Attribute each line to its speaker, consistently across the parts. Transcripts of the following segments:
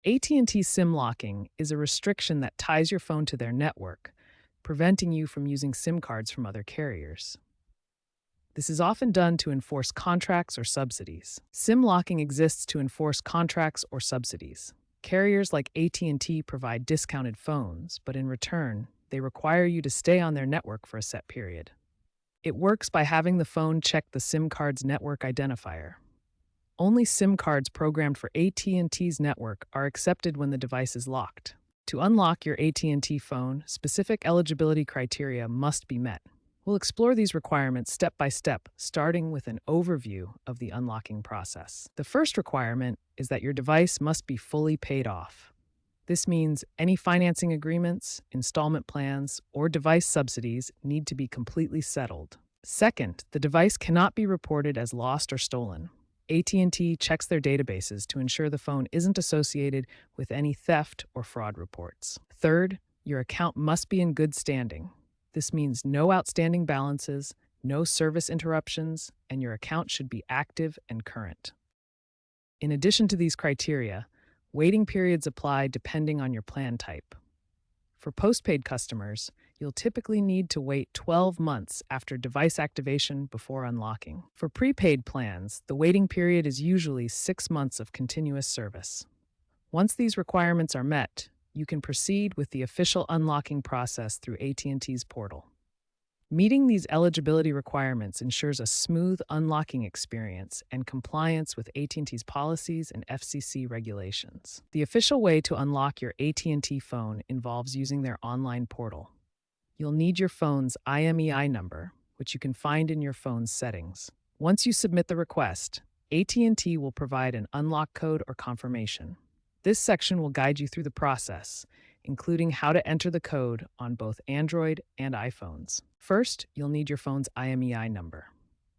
Speaker 1: AT&T SIM locking is a restriction that ties your phone to their network, preventing you from using SIM cards from other carriers. This is often done to enforce contracts or subsidies. SIM locking exists to enforce contracts or subsidies. Carriers like AT&T provide discounted phones, but in return, they require you to stay on their network for a set period. It works by having the phone check the SIM card's network identifier. Only SIM cards programmed for AT&T's network are accepted when the device is locked. To unlock your AT&T phone, specific eligibility criteria must be met. We'll explore these requirements step by step, starting with an overview of the unlocking process. The first requirement is that your device must be fully paid off. This means any financing agreements, installment plans, or device subsidies need to be completely settled. Second, the device cannot be reported as lost or stolen. AT&T checks their databases to ensure the phone isn't associated with any theft or fraud reports. Third, your account must be in good standing. This means no outstanding balances, no service interruptions, and your account should be active and current. In addition to these criteria, waiting periods apply depending on your plan type. For postpaid customers, you'll typically need to wait 12 months after device activation before unlocking. For prepaid plans, the waiting period is usually 6 months of continuous service. Once these requirements are met, you can proceed with the official unlocking process through AT&T's portal. Meeting these eligibility requirements ensures a smooth unlocking experience and compliance with AT&T's policies and FCC regulations. The official way to unlock your AT&T phone involves using their online portal. You'll need your phone's IMEI number, which you can find in your phone's settings. Once you submit the request, AT&T will provide an unlock code or confirmation. This section will guide you through the process, including how to enter the code on both Android and iPhones. First, you'll need your phone's IMEI number.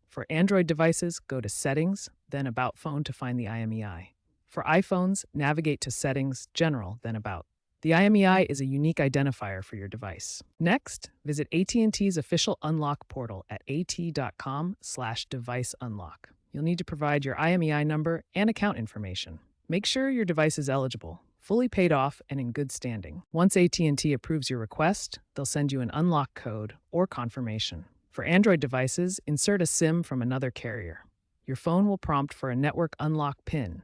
Speaker 1: For Android devices, go to Settings, then About Phone to find the IMEI. For iPhones, navigate to Settings, General, then About. The IMEI is a unique identifier for your device. Next, visit AT&T's official unlock portal at at.com/deviceunlock. You'll need to provide your IMEI number and account information. Make sure your device is eligible, fully paid off, and in good standing. Once AT&T approves your request, they'll send you an unlock code or confirmation. For Android devices, insert a SIM from another carrier. Your phone will prompt for a network unlock PIN.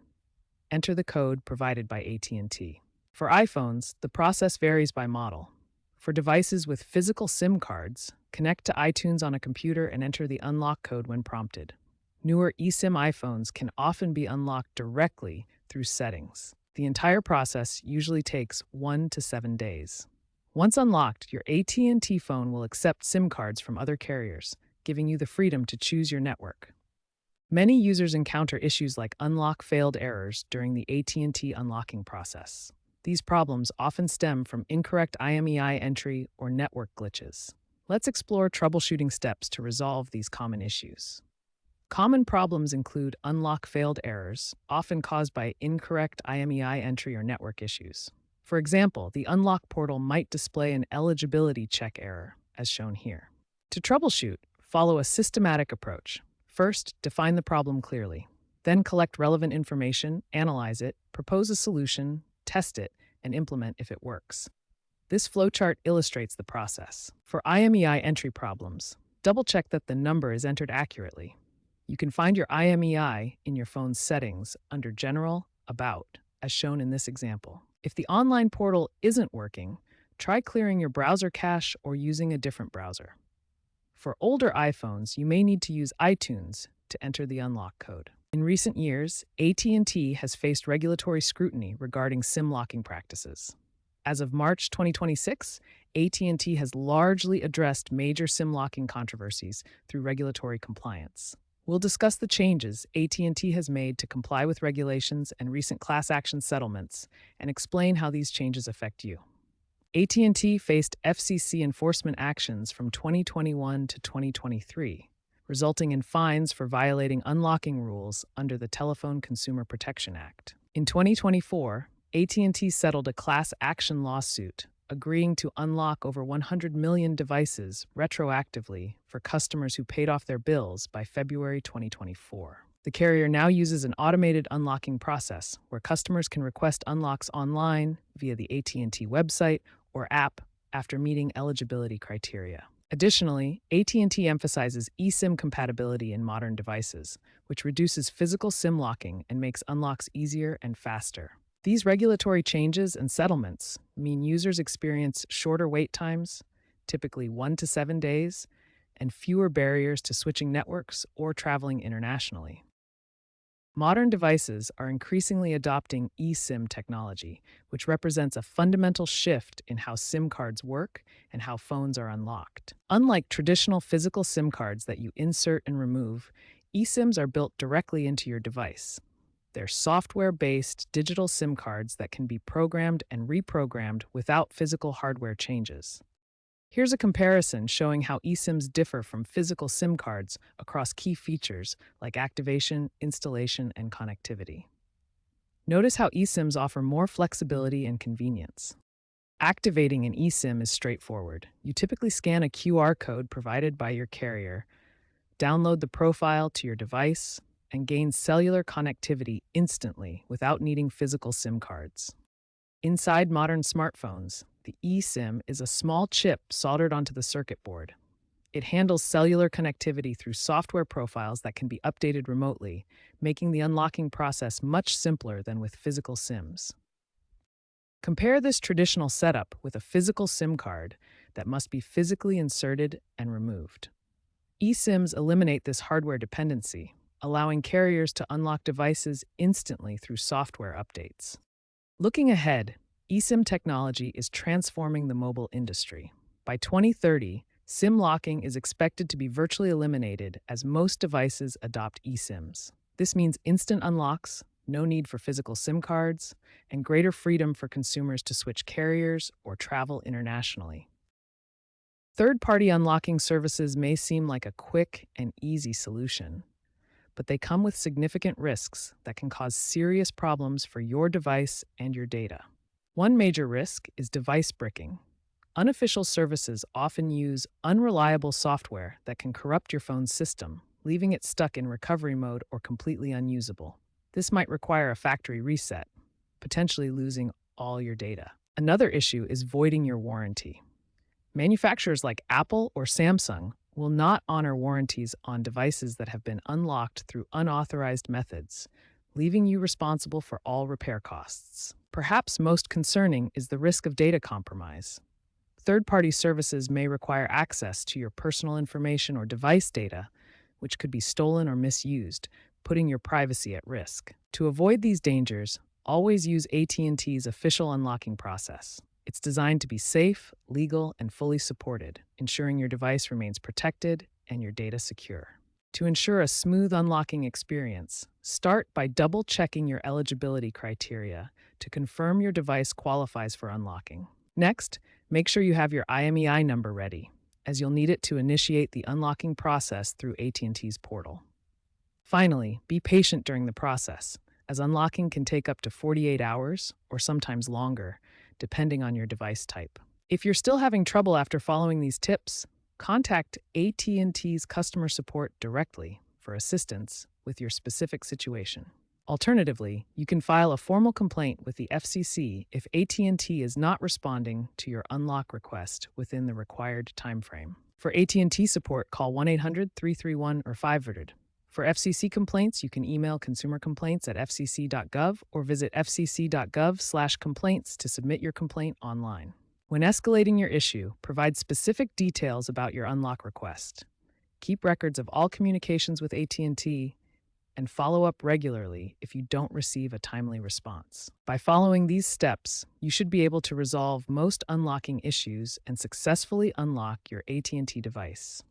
Speaker 1: Enter the code provided by AT&T. For iPhones, the process varies by model. For devices with physical SIM cards, connect to iTunes on a computer and enter the unlock code when prompted. Newer eSIM iPhones can often be unlocked directly through settings. The entire process usually takes 1 to 7 days. Once unlocked, your AT&T phone will accept SIM cards from other carriers, giving you the freedom to choose your network. Many users encounter issues like unlock failed errors during the AT&T unlocking process. These problems often stem from incorrect IMEI entry or network glitches. Let's explore troubleshooting steps to resolve these common issues. Common problems include unlock failed errors, often caused by incorrect IMEI entry or network issues. For example, the unlock portal might display an eligibility check error, as shown here. To troubleshoot, follow a systematic approach. First, define the problem clearly. Then collect relevant information, analyze it, propose a solution, test it, and implement if it works. This flowchart illustrates the process. For IMEI entry problems, double-check that the number is entered accurately. You can find your IMEI in your phone's settings under General, About, as shown in this example. If the online portal isn't working, try clearing your browser cache or using a different browser. For older iPhones, you may need to use iTunes to enter the unlock code. In recent years, AT&T has faced regulatory scrutiny regarding SIM locking practices. As of March 2026, AT&T has largely addressed major SIM locking controversies through regulatory compliance. We'll discuss the changes AT&T has made to comply with regulations and recent class action settlements, and explain how these changes affect you. AT&T faced FCC enforcement actions from 2021 to 2023, resulting in fines for violating unlocking rules under the Telephone Consumer Protection Act. In 2024, AT&T settled a class action lawsuit, agreeing to unlock over 100 million devices retroactively for customers who paid off their bills by February 2024. The carrier now uses an automated unlocking process where customers can request unlocks online via the AT&T website or app after meeting eligibility criteria. Additionally, AT&T emphasizes eSIM compatibility in modern devices, which reduces physical SIM locking and makes unlocks easier and faster. These regulatory changes and settlements mean users experience shorter wait times, typically 1 to 7 days, and fewer barriers to switching networks or traveling internationally. Modern devices are increasingly adopting eSIM technology, which represents a fundamental shift in how SIM cards work and how phones are unlocked. Unlike traditional physical SIM cards that you insert and remove, eSIMs are built directly into your device. They're software-based digital SIM cards that can be programmed and reprogrammed without physical hardware changes. Here's a comparison showing how eSIMs differ from physical SIM cards across key features like activation, installation, and connectivity. Notice how eSIMs offer more flexibility and convenience. Activating an eSIM is straightforward. You typically scan a QR code provided by your carrier, download the profile to your device, and gain cellular connectivity instantly without needing physical SIM cards. Inside modern smartphones, the eSIM is a small chip soldered onto the circuit board. It handles cellular connectivity through software profiles that can be updated remotely, making the unlocking process much simpler than with physical SIMs. Compare this traditional setup with a physical SIM card that must be physically inserted and removed. eSIMs eliminate this hardware dependency, allowing carriers to unlock devices instantly through software updates. Looking ahead, eSIM technology is transforming the mobile industry. By 2030, SIM locking is expected to be virtually eliminated as most devices adopt eSIMs. This means instant unlocks, no need for physical SIM cards, and greater freedom for consumers to switch carriers or travel internationally. Third-party unlocking services may seem like a quick and easy solution, but they come with significant risks that can cause serious problems for your device and your data. One major risk is device bricking. Unofficial services often use unreliable software that can corrupt your phone's system, leaving it stuck in recovery mode or completely unusable. This might require a factory reset, potentially losing all your data. Another issue is voiding your warranty. Manufacturers like Apple or Samsung will not honor warranties on devices that have been unlocked through unauthorized methods, leaving you responsible for all repair costs. Perhaps most concerning is the risk of data compromise. Third-party services may require access to your personal information or device data, which could be stolen or misused, putting your privacy at risk. To avoid these dangers, always use AT&T's official unlocking process. It's designed to be safe, legal, and fully supported, ensuring your device remains protected and your data secure. To ensure a smooth unlocking experience, start by double-checking your eligibility criteria to confirm your device qualifies for unlocking. Next, make sure you have your IMEI number ready, as you'll need it to initiate the unlocking process through AT&T's portal. Finally, be patient during the process, as unlocking can take up to 48 hours or sometimes longer, depending on your device type. If you're still having trouble after following these tips, contact AT&T's customer support directly for assistance with your specific situation. Alternatively, you can file a formal complaint with the FCC if AT&T is not responding to your unlock request within the required timeframe. For AT&T support, call 1-800-331 or 500. For FCC complaints, you can email consumercomplaints@fcc.gov or visit fcc.gov/complaints to submit your complaint online. When escalating your issue, provide specific details about your unlock request. Keep records of all communications with AT&T and follow up regularly if you don't receive a timely response. By following these steps, you should be able to resolve most unlocking issues and successfully unlock your AT&T device.